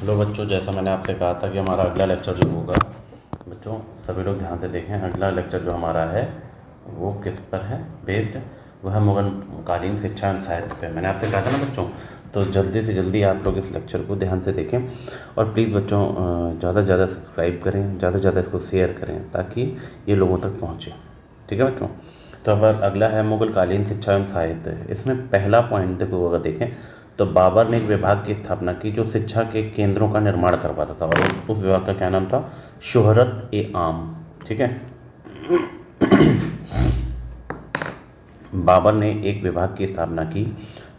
लो बच्चों, जैसा मैंने आपसे कहा था कि हमारा अगला लेक्चर जो होगा, बच्चों सभी लोग ध्यान से देखें। अगला लेक्चर जो हमारा है वो किस पर है बेस्ड, वो है मुगल कालीन शिक्षा एवं साहित्य पे। मैंने आपसे कहा था ना बच्चों, तो जल्दी से जल्दी आप लोग इस लेक्चर को ध्यान से देखें और प्लीज़ बच्चों ज़्यादा से ज़्यादा सब्सक्राइब करें, ज़्यादा से ज़्यादा इसको शेयर करें ताकि ये लोगों तक पहुँचे। ठीक है बच्चों। तो अब अगला है मुगल कालीन शिक्षा एवं साहित्य। इसमें पहला पॉइंट देखो, अगर देखें तो बाबर ने एक विभाग की स्थापना की जो शिक्षा के केंद्रों का निर्माण करवाता था, और उस विभाग का क्या नाम था? शोहरत ए आम। ठीक है। बाबर ने एक विभाग की स्थापना की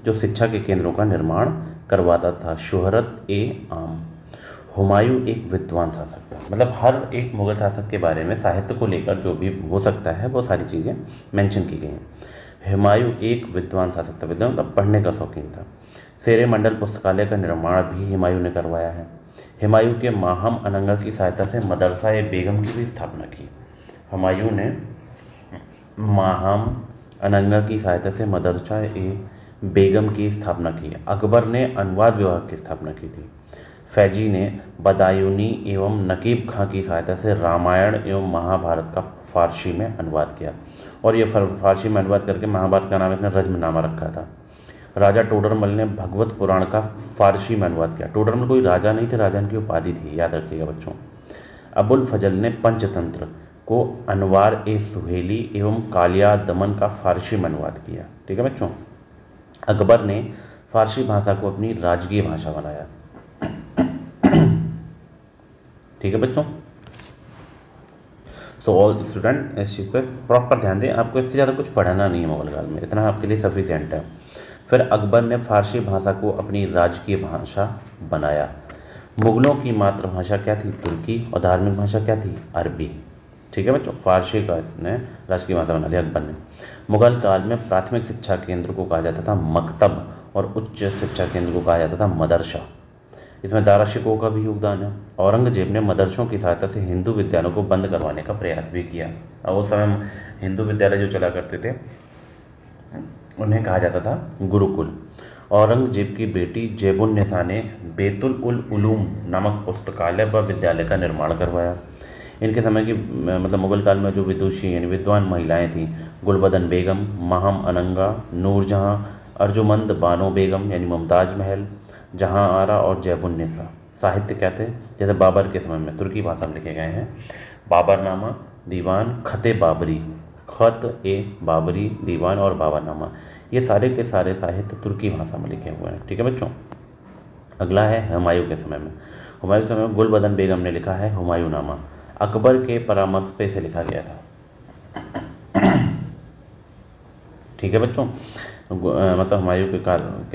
जो शिक्षा के केंद्रों का निर्माण करवाता था, शोहरत ए आम। हुमायूं एक विद्वान शासक था। मतलब हर एक मुगल शासक के बारे में साहित्य को लेकर जो भी हो सकता है वो सारी चीज़ें मेंशन की गई हैं। हुमायूं एक विद्वान शासक था। विद्वान मतलब पढ़ने का शौकीन था। शेरे मंडल पुस्तकालय का निर्माण भी हुमायूं ने करवाया है। हुमायूं के माहम अनंगा की सहायता से मदरसा ए बेगम की भी स्थापना की। हुमायूं ने माहम अनंगा की सहायता से मदरसा ए बेगम की स्थापना की। अकबर ने अनुवाद विभाग की स्थापना की थी। फैजी ने बदायूनी एवं नकीब खां की सहायता से रामायण एवं महाभारत का फारसी में अनुवाद किया, और ये फारसी में अनुवाद करके महाभारत का नाम इसने रज्मनामा रखा था। राजा टोडरमल ने भगवत पुराण का फारसी में अनुवाद किया। टोडरमल कोई राजा नहीं थे, राजा की उपाधि थी, याद रखिएगा बच्चों। अबुल फजल ने पंचतंत्र को अनवार ए सुहेली एवं कालिया दमन का फारसी में अनुवाद किया। ठीक है बच्चों। अकबर ने फारसी भाषा को अपनी राजकीय भाषा बनाया। ठीक है बच्चों। सो ऑल स्टूडेंट इस चीज़ पर प्रॉपर ध्यान दें, आपको इससे ज़्यादा कुछ पढ़ना नहीं है मुगल काल में, इतना आपके लिए सफिशिएंट है। फिर अकबर ने फारसी भाषा को अपनी राजकीय भाषा बनाया। मुगलों की मातृभाषा क्या थी? तुर्की, और धार्मिक भाषा क्या थी? अरबी। ठीक है बच्चों। फारसी का इसने राजकीय भाषा बना लिया अकबर ने। मुगल काल में प्राथमिक शिक्षा केंद्र को कहा जाता था मकतब, और उच्च शिक्षा केंद्र को कहा जाता था मदरसा। इसमें दारा शिकोह का भी योगदान है। औरंगजेब ने मदरसों की सहायता से हिंदू विद्यालयों को बंद करवाने का प्रयास भी किया। और उस समय हिंदू विद्यालय जो चला करते थे उन्हें कहा जाता था गुरुकुल। औरंगजेब की बेटी जेबुन्निसा ने बेतुल उल उलूम नामक पुस्तकालय व विद्यालय का निर्माण करवाया। इनके समय की मतलब मुगल काल में जो विदुषी यानी विद्वान महिलाएं थीं, गुलबदन बेगम, माहम अनंगा, नूरजहां, अर्जुमंद बानो बेगम यानी मुमताज महल, जहां आरा और जैबुन्निसा। साहित्य क्या थे? जैसे बाबर के समय में तुर्की भाषा में लिखे गए हैं। बाबरनामा, दीवान, खत बाबरी, खत ए बाबरी, दीवान और बाबरनामा, ये सारे के सारे साहित्य तुर्की भाषा में लिखे हुए हैं। ठीक है बच्चों। अगला है हुमायूं के समय में। हुमायूं के समय में गुलबदन बेगम ने लिखा है हुमायूंनामा। अकबर के परामर्श पे इसे लिखा गया था। ठीक है बच्चों। मतलब हुमायूं के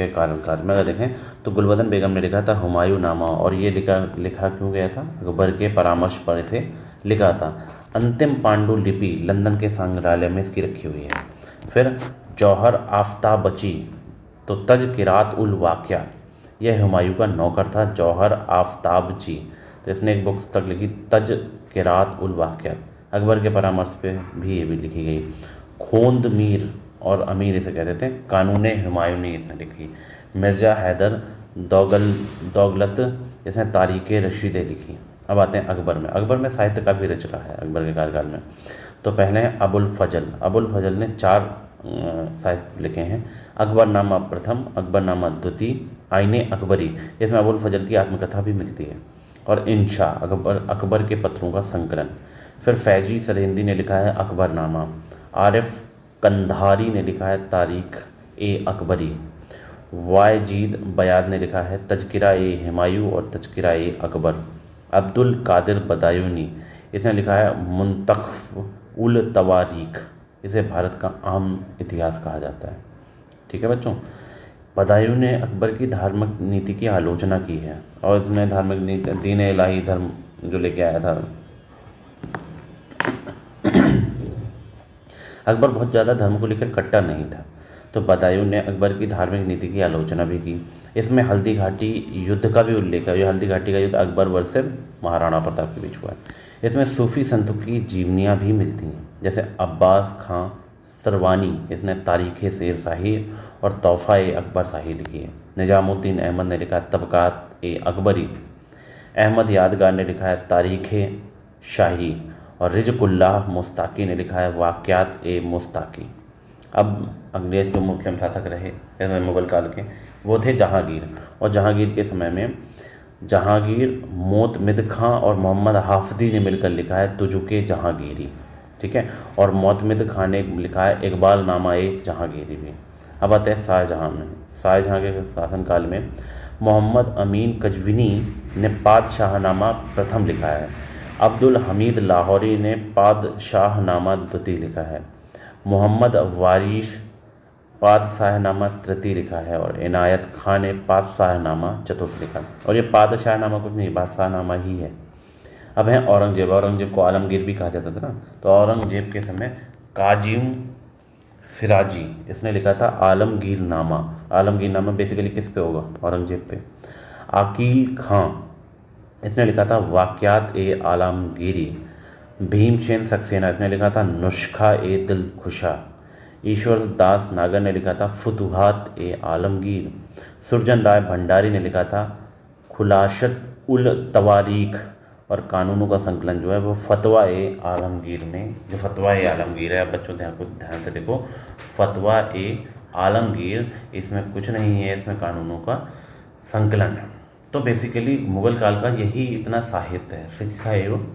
काल में अगर देखें तो गुलबदन बेगम ने लिखा था हुमायूंनामा, और ये लिखा क्यों गया था? अकबर के परामर्श पर इसे लिखा था। अंतिम पांडुलिपि लंदन के संग्रहालय में इसकी रखी हुई है। फिर जौहर आफ्ताबची तो तज किरात उल वाक़या, यह हुमायूं का नौकर था जौहर आफ्ताबची। तो इसने एक बुक तक लिखी तज किरात उल वाक़या। अकबर के परामर्श पे भी ये भी लिखी गई। खोंद मीर और अमीर इसे कहते थे, कानूने हुमायूनी इसने लिखी। मिर्ज़ा हैदर दौगलत इसने तारीख़ रशीदें लिखी। अब आते हैं अकबर में। अकबर में साहित्य काफ़ी रच रहा है अकबर के कार्यकाल में। तो पहले हैं अबुल फजल ने 4 साहित्य लिखे हैं। अकबरनामा प्रथम, अकबरनामा द्वितीय, आईने अकबरी, इसमें अबुल फजल की आत्मकथा भी मिलती है, और इंशा अकबर के पत्रों का संकलन। फिर फैजी सरहिंदी ने लिखा है अकबरनामा। आरिफ कंधारी ने लिखा है तारीख ए अकबरी। वायजीद बयाद ने लिखा है तज़किरा ए हुमायूं और तज़किरा ए अकबर। अब्दुल कादिर बदायूनी इसने लिखा है मुंतखब उल तवारीख, इसे भारत का आम इतिहास कहा जाता है। ठीक है बच्चों। बदायूं ने अकबर की धार्मिक नीति की आलोचना की है, और इसमें धार्मिक नीति दीन इलाही धर्म जो लेके आया था। अकबर बहुत ज़्यादा धर्म को लेकर कट्टर नहीं था, तो बदायूं ने अकबर की धार्मिक नीति की आलोचना भी की। इसमें हल्दी घाटी युद्ध का भी उल्लेख है। ये हल्दी घाटी का युद्ध अकबर वर्सेस महाराणा प्रताप के बीच हुआ है। इसमें सूफी संतों की जीवनियाँ भी मिलती हैं, जैसे अब्बास खां सरवानी इसने तारीख़ शेर शाही और तोहफ़ा ए अकबर शाही लिखी है। निज़ामुद्दीन अहमद ने लिखा तबक़ात ए अकबरी। अहमद यादगार ने लिखा है तारीख़ शाही, और रिज़कुल्लाह मुस्ताकी ने लिखा है वाक़यात ए मुस्ताकी। अब अंग्रेज़ जो मुस्लिम शासक रहे मुग़ल काल के, वो थे जहांगीर, और जहांगीर के समय में जहांगीर मोतमिद खां और मोहम्मद हाफिज़ी ने मिलकर लिखा है तुजुके जहांगीरी, ठीक है। और मोतमिद खां ने लिखा है इकबाल नामा ए जहांगीरी भी। अब आते हैं शाहजहाँ में। शाहजहाँ के शासनकाल में मोहम्मद अमीन कजविनी ने पादशाहनामा प्रथम लिखा है, अब्दुल हमीद लाहौरी ने पादशाहनामा द्वितीय लिखा है, मोहम्मद वारिश पादशाहनामा तृतीय लिखा है, और इनायत खान ने पादशाहनामा चतुर्थ लिखा। और ये पादशाहनामा कुछ नहीं, बादशाहनामा ही है। अब है औरंगजेब। औरंगजेब को आलमगीर भी कहा जाता था ना, तो औरंगजेब के समय काजिम सिराजी इसने लिखा था आलमगीर नामा। आलमगीर नामा बेसिकली किस पे होगा? औरंगजेब पे। आकील खां इसने लिखा था वाक़यात ए आलमगीरी। भीमसेन सक्सेना इसने लिखा था नुस्खा ए दिलखुशा। ईश्वर दास नागर ने लिखा था फुतुहात ए आलमगीर। सुरजन राय भंडारी ने लिखा था खुलाशत उल तवारीख। और कानूनों का संकलन जो है वो फतवा ए आलमगीर में, जो फतवा ए आलमगीर है, अब बच्चों ध्यान से देखो, फतवा ए आलमगीर, इसमें कुछ नहीं है, इसमें कानूनों का संकलन है। तो बेसिकली मुग़ल काल का यही इतना साहित्य है, शिक्षा एवं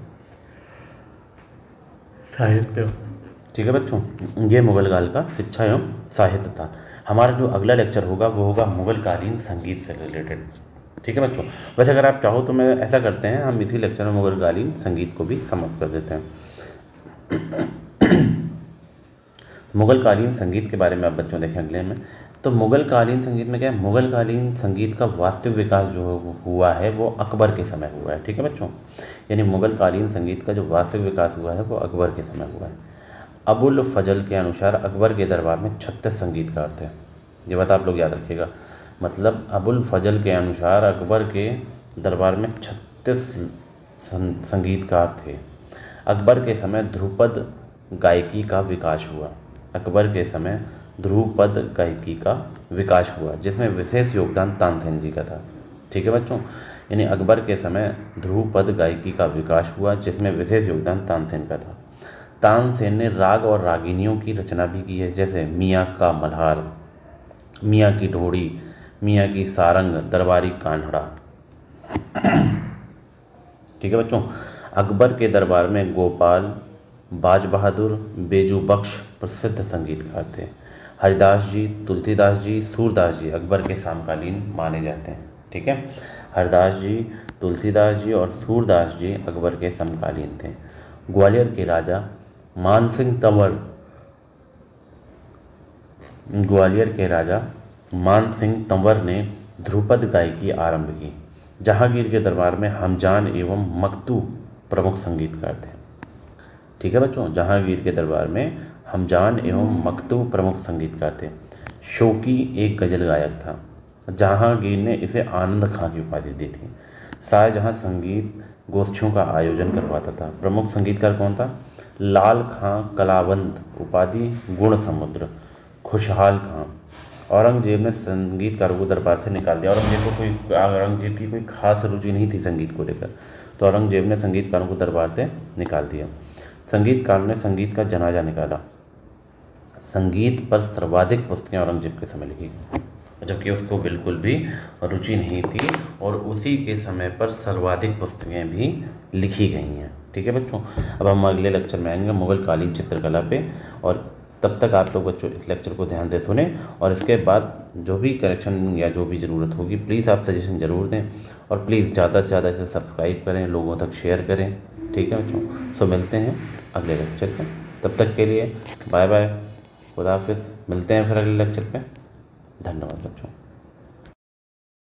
साहित्य, ठीक है बच्चों, ये मुग़ल काल का शिक्षा एवं साहित्य था। हमारा जो अगला लेक्चर होगा वो होगा मुग़ल कालीन संगीत से रिलेटेड, ठीक है बच्चों। वैसे अगर आप चाहो तो मैं ऐसा करते हैं, हम इसी लेक्चर में मुग़ल कालीन संगीत को भी समाप्त कर देते हैं। मुग़ल कालीन संगीत के बारे में आप बच्चों देखें अगले में। तो मुग़ल कालीन संगीत में क्या है, मुग़ल कालीन संगीत का वास्तविक विकास जो हुआ है वो अकबर के समय हुआ है, ठीक है बच्चों। यानी मुग़ल कालीन संगीत का जो वास्तविक विकास हुआ है वो अकबर के समय हुआ है। अबुल फजल के अनुसार अकबर के दरबार में 36 संगीतकार थे। ये बात आप लोग याद रखिएगा, मतलब अबुल फजल के अनुसार अकबर के दरबार में 36 संगीतकार थे। अकबर के समय ध्रुपद गायकी का विकास हुआ। अकबर के समय ध्रुपद गायकी का विकास हुआ जिसमें विशेष योगदान तानसेन जी का था, ठीक है बच्चों। यानी अकबर के समय ध्रुपद गायकी का विकास हुआ जिसमें विशेष योगदान तानसेन का था। तानसेन ने राग और रागिनियों की रचना भी की है, जैसे मियाँ का मल्हार, मियाँ की ढोड़ी, मियाँ की सारंग, दरबारी कान्हड़ा, ठीक है बच्चों। अकबर के दरबार में गोपाल, बाज बहादुर, बेजू बख्श प्रसिद्ध संगीतकार थे। हरिदास जी, तुलसीदास जी, सूरदास जी अकबर के समकालीन माने जाते हैं, ठीक है। हरिदास जी, तुलसीदास जी और सूरदास जी अकबर के समकालीन थे। ग्वालियर के राजा मानसिंह तंवर, ग्वालियर के राजा मानसिंह तंवर ने ध्रुपद गायकी आरंभ की। जहांगीर के दरबार में हमजान एवं मकतू प्रमुख संगीतकार थे, ठीक है बच्चों। जहांगीर के दरबार में हमजान एवं मकतू प्रमुख संगीतकार थे। शौकी एक गज़ल गायक था। जहांगीर ने इसे आनंद खां की उपाधि दी थी। शाहजहां संगीत गोष्ठियों का आयोजन करवाता था। प्रमुख संगीतकार कौन था? लाल खां कलावंत, उपाधि गुण समुद्र। खुशहाल खां। औरंगजेब ने संगीतकारों को दरबार से निकाल दिया। औरंगजेब की कोई खास रुचि नहीं थी संगीत को लेकर, तो औरंगजेब ने संगीतकारों को दरबार से निकाल दिया। संगीतकार ने संगीत का जनाजा निकाला। संगीत पर सर्वाधिक पुस्तकें औरंगजेब के समय लिखी गई, जबकि उसको बिल्कुल भी रुचि नहीं थी, और उसी के समय पर सर्वाधिक पुस्तकें भी लिखी गई हैं, ठीक है बच्चों। अब हम अगले लेक्चर में आएंगे मुग़ल कालीन चित्रकला पे, और तब तक आप लोग बच्चों इस लेक्चर को ध्यान से सुने, और इसके बाद जो भी करेक्शन या जो भी ज़रूरत होगी प्लीज़ आप सजेशन ज़रूर दें, और प्लीज़ ज़्यादा से ज़्यादा इसे सब्सक्राइब करें, लोगों तक शेयर करें, ठीक है बच्चों। सो मिलते हैं अगले लेक्चर पे, तब तक के लिए बाय बाय, खुदा हाफिज़। मिलते हैं फिर अगले लेक्चर पे। धन्यवाद बच्चों।